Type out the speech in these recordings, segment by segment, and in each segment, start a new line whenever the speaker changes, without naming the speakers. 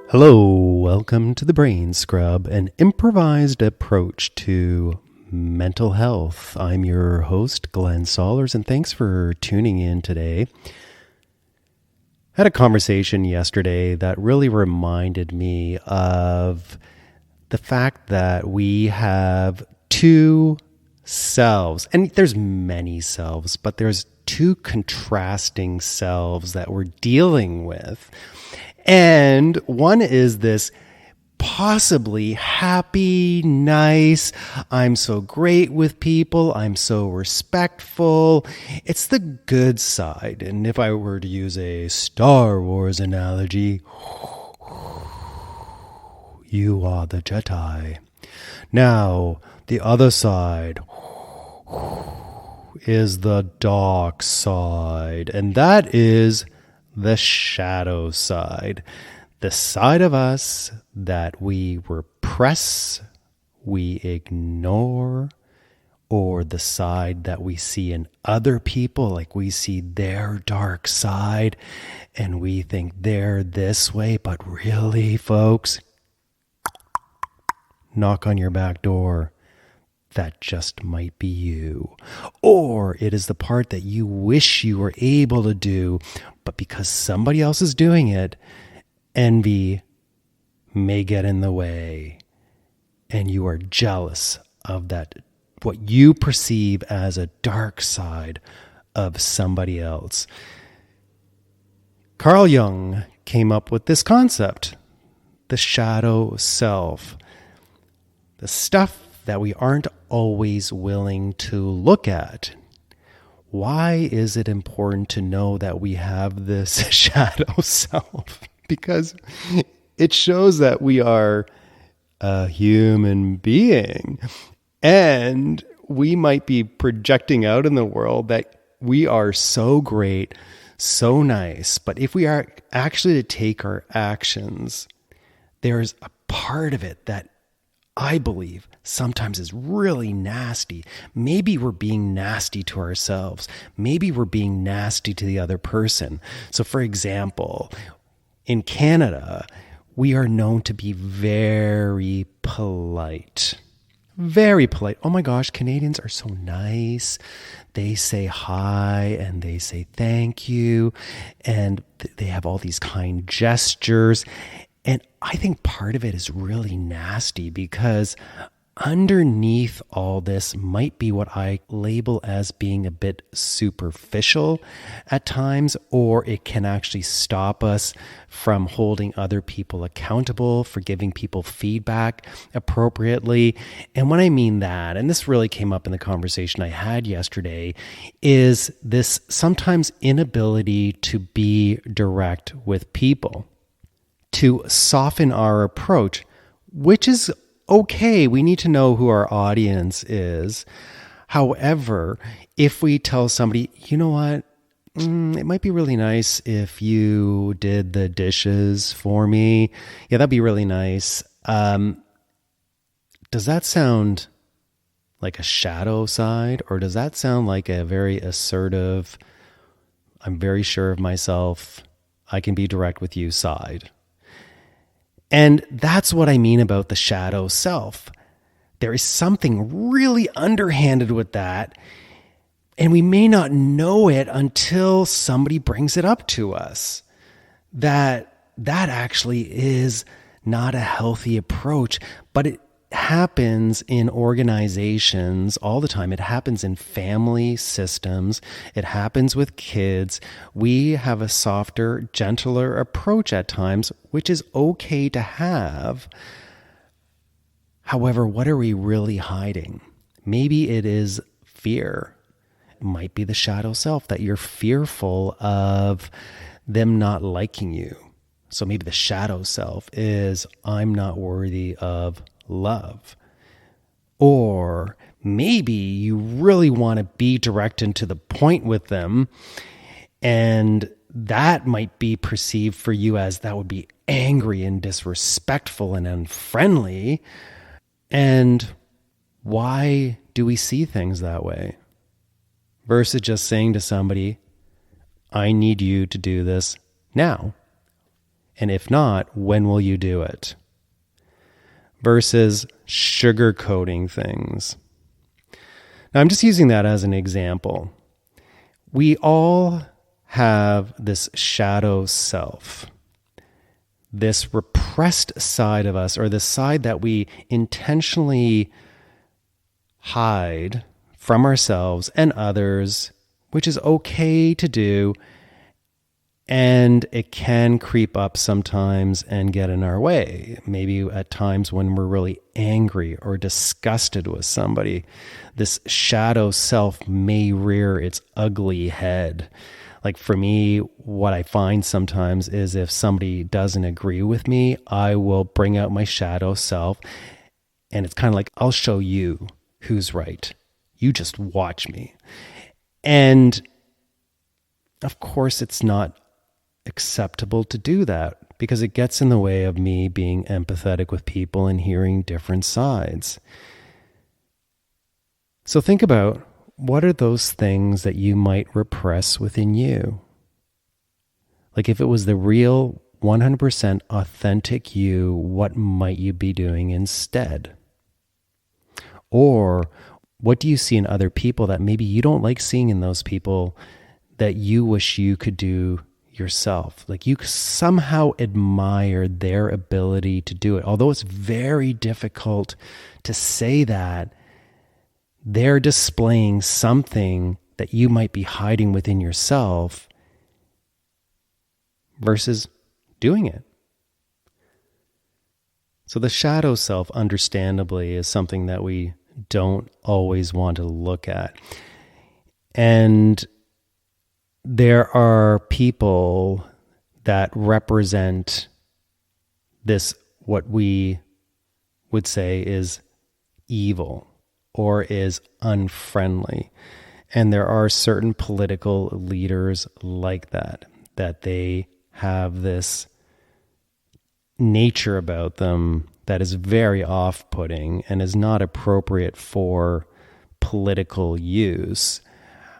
Hello, welcome to the Brain Scrub, an improvised approach to mental health. I'm your host, Glenn Sollers, and thanks for tuning in today. I had a conversation yesterday that really reminded me of the fact that we have two selves, and there's many selves, but there's two contrasting selves that we're dealing with. And one is this possibly happy, nice, I'm so great with people, I'm so respectful. It's the good side. And if I were to use a Star Wars analogy, you are the Jedi. Now, the other side is the dark side, and that is the shadow side, the side of us that we repress, we ignore, or the side that we see in other people, like we see their dark side and we think they're this way, but really, folks, knock on your back door. That just might be you. Or it is the part that you wish you were able to do, but because somebody else is doing it, envy may get in the way, and you are jealous of that, what you perceive as a dark side of somebody else. Carl Jung came up with this concept, the shadow self, the stuff that we aren't always willing to look at. Why is it important to know that we have this shadow self? Because it shows that we are a human being, and we might be projecting out in the world that we are so great, so nice. But if we are actually to take our actions, there's a part of it that I believe sometimes is really nasty. Maybe we're being nasty to ourselves. Maybe we're being nasty to the other person. So for example, in Canada, we are known to be very polite. Very polite. Oh my gosh, Canadians are so nice. They say hi and they say thank you. And they have all these kind gestures. And I think part of it is really nasty because underneath all this might be what I label as being a bit superficial at times, or it can actually stop us from holding other people accountable, for giving people feedback appropriately. And when I mean that, and this really came up in the conversation I had yesterday, is this sometimes inability to be direct with people, to soften our approach, which is okay. We need to know who our audience is. However, if we tell somebody, you know what, it might be really nice if you did the dishes for me. Yeah, that'd be really nice. Does that sound like a shadow side, or does that sound like a very assertive, I'm very sure of myself, I can be direct with you side? And that's what I mean about the shadow self. There is something really underhanded with that, and we may not know it until somebody brings it up to us. That actually is not a healthy approach, but it happens in organizations all the time. It happens in family systems. It happens with kids. We have a softer, gentler approach at times, which is okay to have. However, what are we really hiding? Maybe it is fear. It might be the shadow self, that you're fearful of them not liking you. So maybe the shadow self is, I'm not worthy of love. Or maybe you really want to be direct and to the point with them, and that might be perceived for you as that would be angry and disrespectful and unfriendly. And Why do we see things that way? Versus just saying to somebody, I need you to do this now. And if not, when will you do it? Versus sugarcoating things. Now, I'm just using that as an example. We all have this shadow self, this repressed side of us, or the side that we intentionally hide from ourselves and others, which is okay to do. And it can creep up sometimes and get in our way. Maybe at times when we're really angry or disgusted with somebody, this shadow self may rear its ugly head. Like for me, what I find sometimes is if somebody doesn't agree with me, I will bring out my shadow self. And it's kind of like, I'll show you who's right. You just watch me. And of course, it's not acceptable to do that because it gets in the way of me being empathetic with people and hearing different sides. So think about, what are those things that you might repress within you? Like if it was the real 100% authentic you, what might you be doing instead? Or what do you see in other people that maybe you don't like seeing in those people that you wish you could do yourself? Like you somehow admire their ability to do it. Although it's very difficult to say that, they're displaying something that you might be hiding within yourself versus doing it. So the shadow self, understandably, is something that we don't always want to look at. And there are people that represent this, what we would say is evil or is unfriendly. And there are certain political leaders like that, that they have this nature about them that is very off-putting and is not appropriate for political use.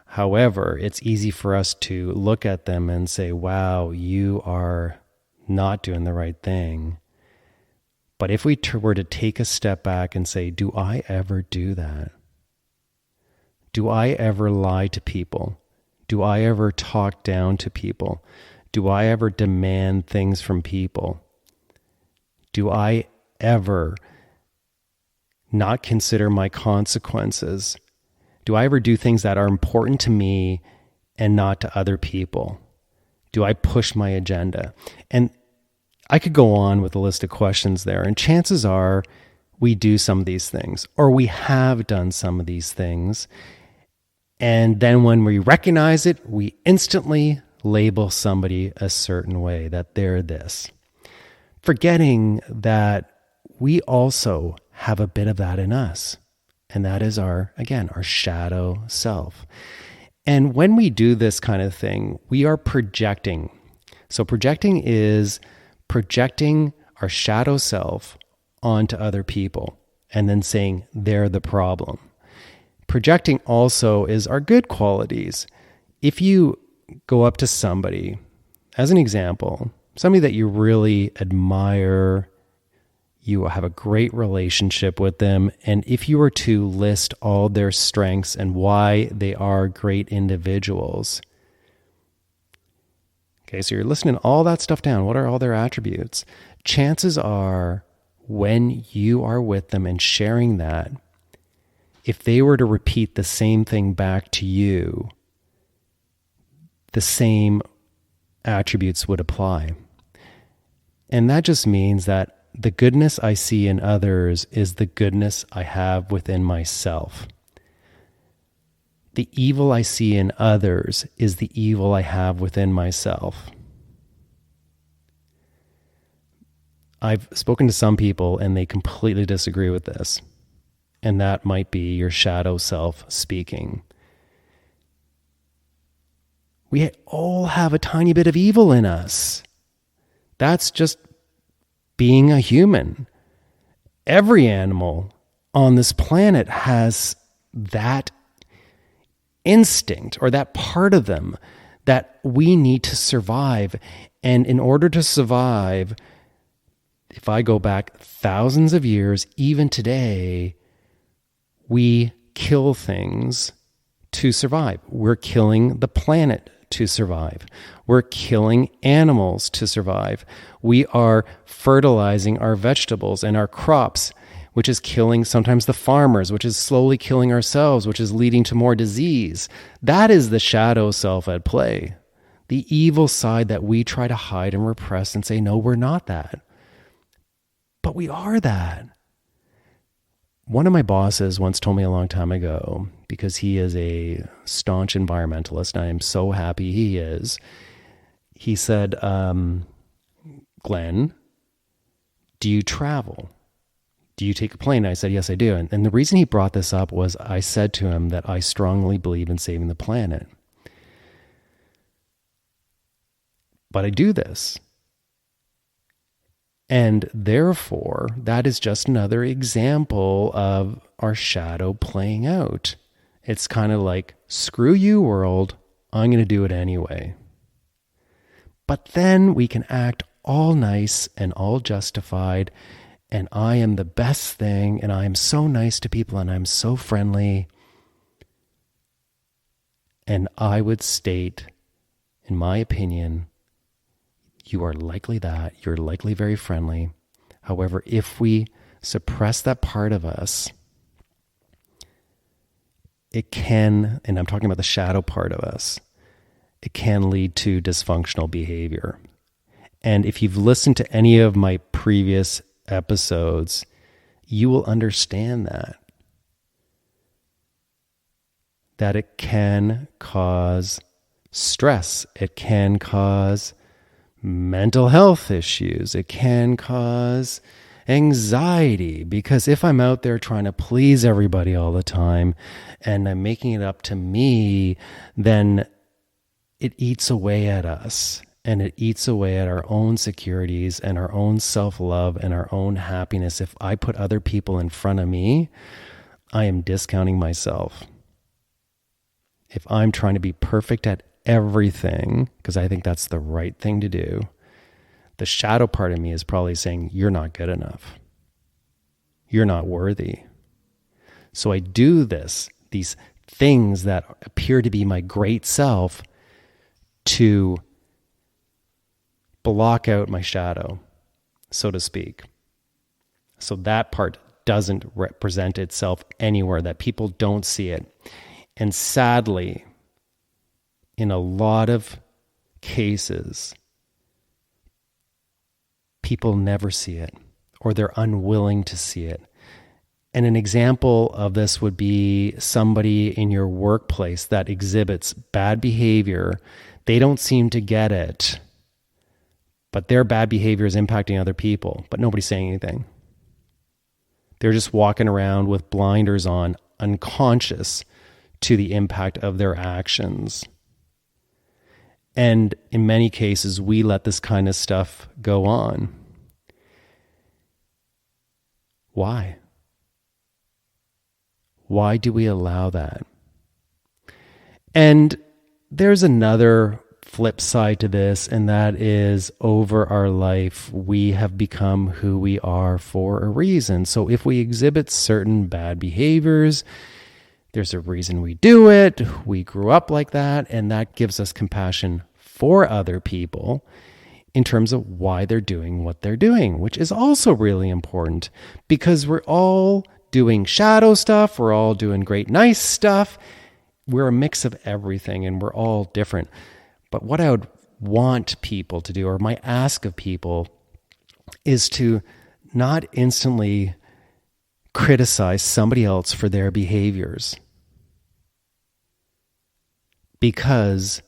However, it's easy for us to look at them and say, wow, you are not doing the right thing. But if we were to take a step back and say, do I ever do that? Do I ever lie to people? Do I ever talk down to people? Do I ever demand things from people? Do I ever not consider my consequences? Do I ever do things that are important to me and not to other people? Do I push my agenda? And I could go on with a list of questions there, and chances are we do some of these things, or we have done some of these things. And then when we recognize it, we instantly label somebody a certain way, that they're this, forgetting that we also have a bit of that in us. And that is our shadow self. And when we do this kind of thing, we are projecting. So projecting is projecting our shadow self onto other people and then saying they're the problem. Projecting also is our good qualities. If you go up to somebody, as an example, somebody that you really admire, you have a great relationship with them, and if you were to list all their strengths and why they are great individuals, okay, so you're listing all that stuff down. What are all their attributes? Chances are, when you are with them and sharing that, if they were to repeat the same thing back to you, the same attributes would apply. And that just means that the goodness I see in others is the goodness I have within myself. The evil I see in others is the evil I have within myself. I've spoken to some people and they completely disagree with this. And that might be your shadow self speaking. We all have a tiny bit of evil in us. That's just being a human. Every animal on this planet has that instinct or that part of them that we need to survive. And in order to survive, if I go back thousands of years, even today, we kill things to survive. We're killing the planet to survive. We're killing animals to survive. We are fertilizing our vegetables and our crops, which is killing sometimes the farmers, which is slowly killing ourselves, which is leading to more disease. That is the shadow self at play. The evil side that we try to hide and repress and say, no, we're not that. But we are that. One of my bosses once told me a long time ago, because he is a staunch environmentalist, and I am so happy he is. He said, Glenn, do you travel? Do you take a plane? I said, yes, I do. And the reason he brought this up was I said to him that I strongly believe in saving the planet. But I do this. And therefore, that is just another example of our shadow playing out. It's kind of like, screw you, world, I'm going to do it anyway. But then we can act all nice and all justified, and I am the best thing, and I am so nice to people, and I'm so friendly. And I would state, in my opinion, you are likely that. You're likely very friendly. However, if we suppress that part of us, it can, and I'm talking about the shadow part of us, it can lead to dysfunctional behavior. And if you've listened to any of my previous episodes, you will understand that it can cause stress. It can cause mental health issues. It can cause anxiety, because if I'm out there trying to please everybody all the time and I'm making it up to me, then it eats away at us, and it eats away at our own securities and our own self-love and our own happiness. If I put other people in front of me, I am discounting myself. If I'm trying to be perfect at everything, because I think that's the right thing to do, the shadow part of me is probably saying, you're not good enough. You're not worthy. So I do these things that appear to be my great self to block out my shadow, so to speak. So that part doesn't represent itself anywhere, that people don't see it. And sadly, in a lot of cases, people never see it, or they're unwilling to see it. And an example of this would be somebody in your workplace that exhibits bad behavior. They don't seem to get it, but their bad behavior is impacting other people, but nobody's saying anything. They're just walking around with blinders on, unconscious to the impact of their actions. And in many cases, we let this kind of stuff go on. Why? Why do we allow that? And there's another flip side to this, and that is, over our life, we have become who we are for a reason. So if we exhibit certain bad behaviors, there's a reason we do it. We grew up like that, and that gives us compassion for other people in terms of why they're doing what they're doing, which is also really important, because we're all doing shadow stuff. We're all doing great, nice stuff. We're a mix of everything, and we're all different. But what I would want people to do, or my ask of people, is to not instantly criticize somebody else for their behaviors, because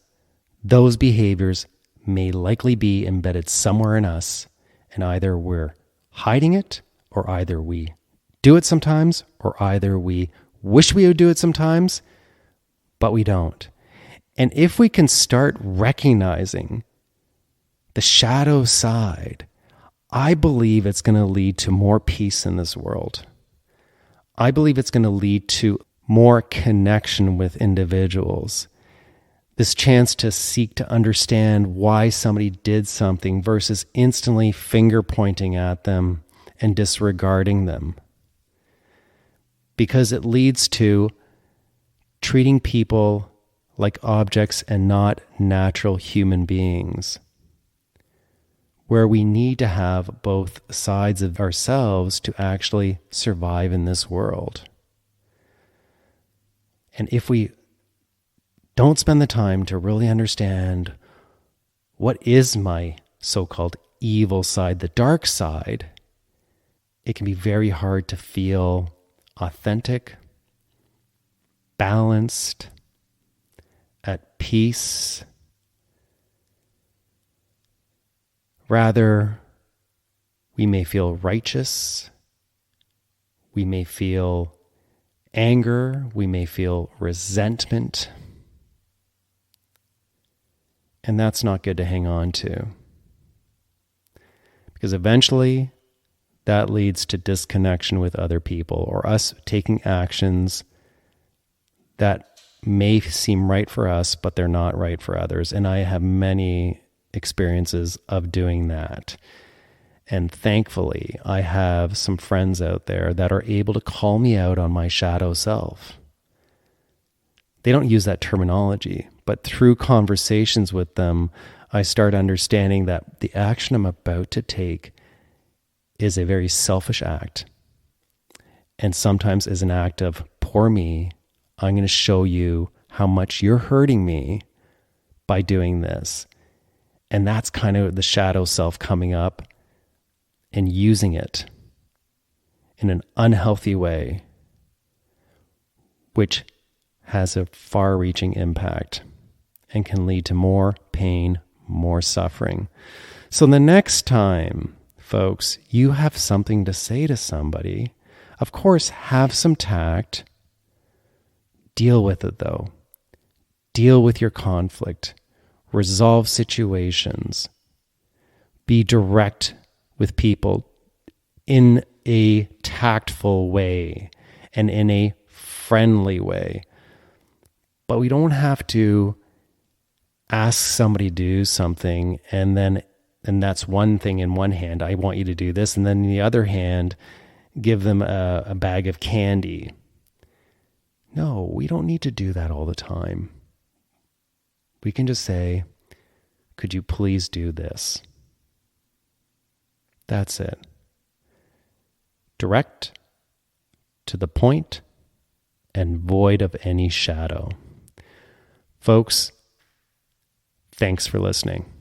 those behaviors may likely be embedded somewhere in us, and either we're hiding it, or either we do it sometimes, or either we wish we would do it sometimes, but we don't. And if we can start recognizing the shadow side, I believe it's going to lead to more peace in this world. I believe it's going to lead to more connection with individuals. This chance to seek to understand why somebody did something versus instantly finger pointing at them and disregarding them. Because it leads to treating people like objects and not natural human beings, where we need to have both sides of ourselves to actually survive in this world. And if we don't spend the time to really understand what is my so-called evil side, the dark side, it can be very hard to feel authentic, balanced, at peace. Rather, we may feel righteous, we may feel anger, we may feel resentment, and that's not good to hang on to. Because eventually, that leads to disconnection with other people or us taking actions that may seem right for us, but they're not right for others. And I have many experiences of doing that. And thankfully, I have some friends out there that are able to call me out on my shadow self. They don't use that terminology, but through conversations with them, I start understanding that the action I'm about to take is a very selfish act. And sometimes is an act of, poor me, I'm going to show you how much you're hurting me by doing this. And that's kind of the shadow self coming up and using it in an unhealthy way, which has a far-reaching impact and can lead to more pain, more suffering. So the next time, folks, you have something to say to somebody, of course, have some tact. Deal with it, though. Deal with your conflict. Resolve situations. Be direct with people in a tactful way and in a friendly way. But we don't have to ask somebody to do something and that's one thing in one hand, I want you to do this, and then in the other hand, give them a bag of candy. No, we don't need to do that all the time. We can just say, could you please do this? That's it. Direct, to the point, and void of any shadow. Folks, thanks for listening.